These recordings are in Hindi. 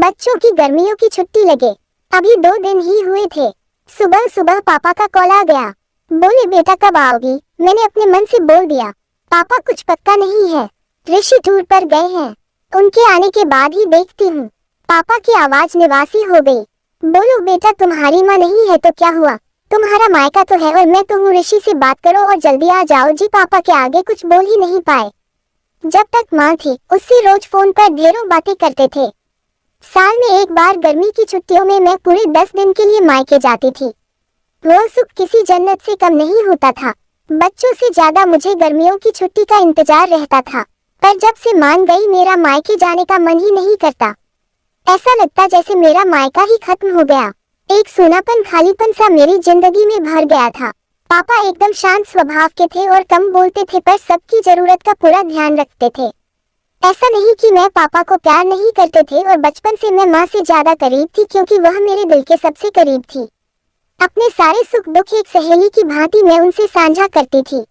बच्चों की गर्मियों की छुट्टी लगे अभी 2 दिन ही हुए थे। सुबह सुबह पापा का कॉल आ गया। बोले बेटा कब आओगी। मैंने अपने मन से बोल दिया पापा कुछ पक्का नहीं है, ऋषि टूर पर गए हैं, उनके आने के बाद ही देखती हूँ। पापा की आवाज निवासी हो गई। बोलो बेटा तुम्हारी माँ नहीं है तो क्या हुआ, तुम्हारा मायका तो है और मैं तो हूँ। ऋषि से बात करो और जल्दी आ जाओ जी। पापा के आगे कुछ बोल ही नहीं पाए। जब तक माँ थी उससे रोज फोन पर ढेरों बातें करते थे। साल में एक बार गर्मी की छुट्टियों में मैं पूरे 10 दिन के लिए मायके जाती थी। वो सुख किसी जन्नत से कम नहीं होता था। बच्चों से ज्यादा मुझे गर्मियों की छुट्टी का इंतजार रहता था, पर जब से मान गई मेरा मायके जाने का मन ही नहीं करता। ऐसा लगता जैसे मेरा मायका ही खत्म हो गया। एक सूनापन खालीपन सा मेरी जिंदगी में भर गया था। पापा एकदम शांत स्वभाव के थे और कम बोलते थे, पर सबकी जरूरत का पूरा ध्यान रखते थे। ऐसा नहीं कि मैं पापा को प्यार नहीं करते थे, और बचपन से मैं माँ से ज्यादा करीब थी क्योंकि वह मेरे दिल के सबसे करीब थी। अपने सारे सुख दुख एक सहेली की भांति मैं उनसे साझा करती थी।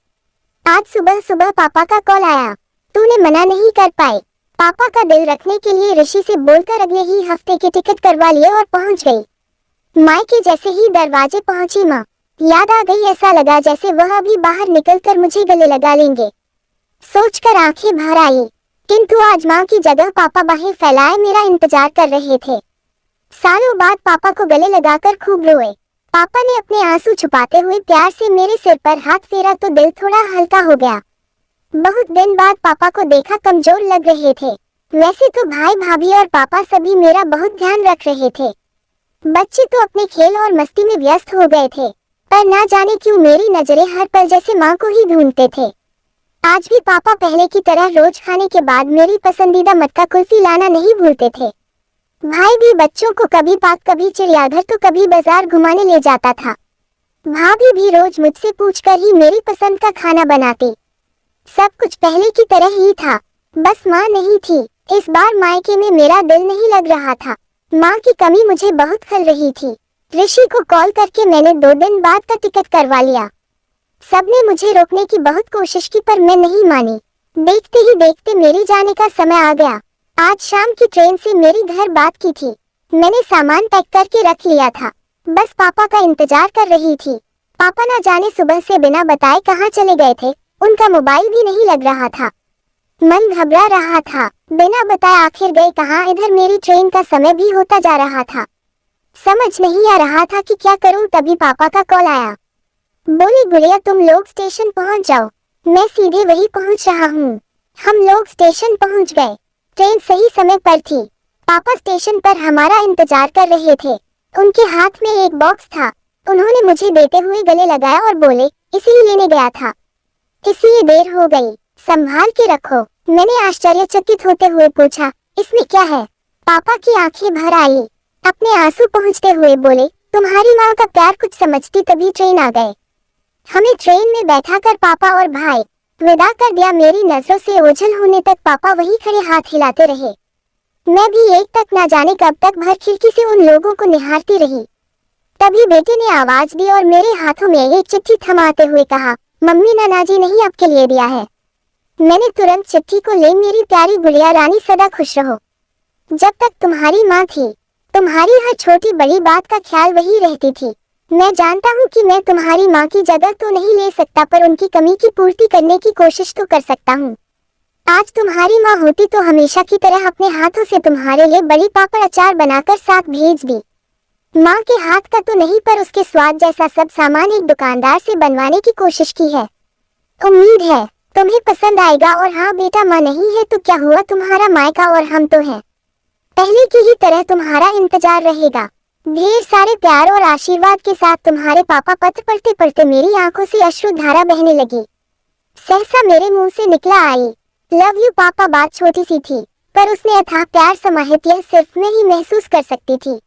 आज सुबह सुबह पापा का कॉल आया। तूने मना नहीं कर पाए। पापा का दिल रखने के लिए ऋषि से बोलकर अगले ही हफ्ते के टिकट करवा लिए और पहुंच गई। मायके जैसे ही दरवाजे पहुंची माँ याद आ गई। ऐसा लगा जैसे वह अभी बाहर निकलकर मुझे गले लगा लेंगे। सोचकर आंखें भर आई, किंतु आज माँ की जगह पापा बाहें फैलाए मेरा इंतजार कर रहे थे। सालों बाद पापा को गले लगाकर खूब रोए। पापा ने अपने आंसू छुपाते हुए प्यार से मेरे सिर पर हाथ फेरा तो दिल थोड़ा हल्का हो गया। बहुत दिन बाद पापा को देखा, कमजोर लग रहे थे। वैसे तो भाई भाभी और पापा सभी मेरा बहुत ध्यान रख रहे थे। बच्चे तो अपने खेल और मस्ती में व्यस्त हो गए थे, पर ना जाने क्यों मेरी नजरें हर पल जैसे माँ को ही ढूंढते थे। आज भी पापा पहले की तरह रोज खाने के बाद मेरी पसंदीदा मटका कुल्फी लाना नहीं भूलते थे। भाई भी बच्चों को कभी पार्क, कभी चिड़ियाघर तो कभी बाजार घुमाने ले जाता था। भाभी भी रोज मुझसे पूछकर ही मेरी पसंद का खाना बनाती। सब कुछ पहले की तरह ही था, बस माँ नहीं थी। इस बार मायके में मेरा दिल नहीं लग रहा था। माँ की कमी मुझे बहुत खल रही थी। ऋषि को कॉल करके मैंने 2 दिन बाद का टिकट करवा लिया। सबने मुझे रोकने की बहुत कोशिश की, पर मैं नहीं मानी। देखते ही देखते मेरी जाने का समय आ गया। आज शाम की ट्रेन से मेरी घर बात की थी। मैंने सामान पैक करके रख लिया था, बस पापा का इंतजार कर रही थी। पापा ना जाने सुबह से बिना बताए कहाँ चले गए थे। उनका मोबाइल भी नहीं लग रहा था। मन घबरा रहा था, बिना बताए आखिर गए कहाँ। इधर मेरी ट्रेन का समय भी होता जा रहा था। समझ नहीं आ रहा था कि क्या करूं। तभी पापा का कॉल आया। बोले गुड़िया तुम लोग स्टेशन पहुंच जाओ। मैं सीधे वही पहुंच रहा हूँ। हम लोग स्टेशन पहुंच गए। ट्रेन सही समय पर थी। पापा स्टेशन पर हमारा इंतजार कर रहे थे। उनके हाथ में एक बॉक्स था। उन्होंने मुझे देते हुए गले लगाया और बोले इसे ही लेने गया था, इसलिए देर हो गई, संभाल के रखो। मैंने आश्चर्यचकित होते हुए पूछा इसमें क्या है। पापा की आंखें भर आई। अपने आंसू पोंछते हुए बोले तुम्हारी माँ का प्यार कुछ समझती तभी ट्रेन आ गए। हमें ट्रेन में बैठाकर पापा और भाई विदा कर दिया। मेरी नजरों से ओझल होने तक पापा वही खड़े हाथ हिलाते रहे। मैं भी एक तक ना जाने कब तक भर खिड़की से उन लोगों को निहारती रही। तभी बेटे ने आवाज दी और मेरे हाथों में एक चिट्ठी थमाते हुए कहा मम्मी नानाजी ने ही आपके लिए दिया है। मैंने तुरंत चिट्ठी को ले मेरी प्यारी गुड़िया रानी सदा खुश रहो। जब तक तुम्हारी माँ थी तुम्हारी हर छोटी बड़ी बात का ख्याल वही रहती थी। मैं जानता हूँ कि मैं तुम्हारी माँ की जगह तो नहीं ले सकता, पर उनकी कमी की पूर्ति करने की कोशिश तो कर सकता हूँ। आज तुम्हारी माँ होती तो हमेशा की तरह अपने हाथों से तुम्हारे लिए बड़ी पापड़ अचार बनाकर साथ भेज दी। माँ के हाथ का तो नहीं, पर उसके स्वाद जैसा सब सामान एक दुकानदार से बनवाने की कोशिश की है। उम्मीद है तुम्हें पसंद आएगा। और हाँ बेटा, माँ नहीं है तो क्या हुआ, तुम्हारा मायका और हम तो हैं। पहले की ही तरह तुम्हारा इंतजार रहेगा। ढेर सारे प्यार और आशीर्वाद के साथ तुम्हारे पापा। पत्र पढ़ते पढ़ते मेरी आंखों से अश्रु धारा बहने लगी। सहसा मेरे मुंह से निकला आई लव यू पापा। बात छोटी सी थी, पर उसने अथाह प्यार समाहित यह सिर्फ मैं ही महसूस कर सकती थी।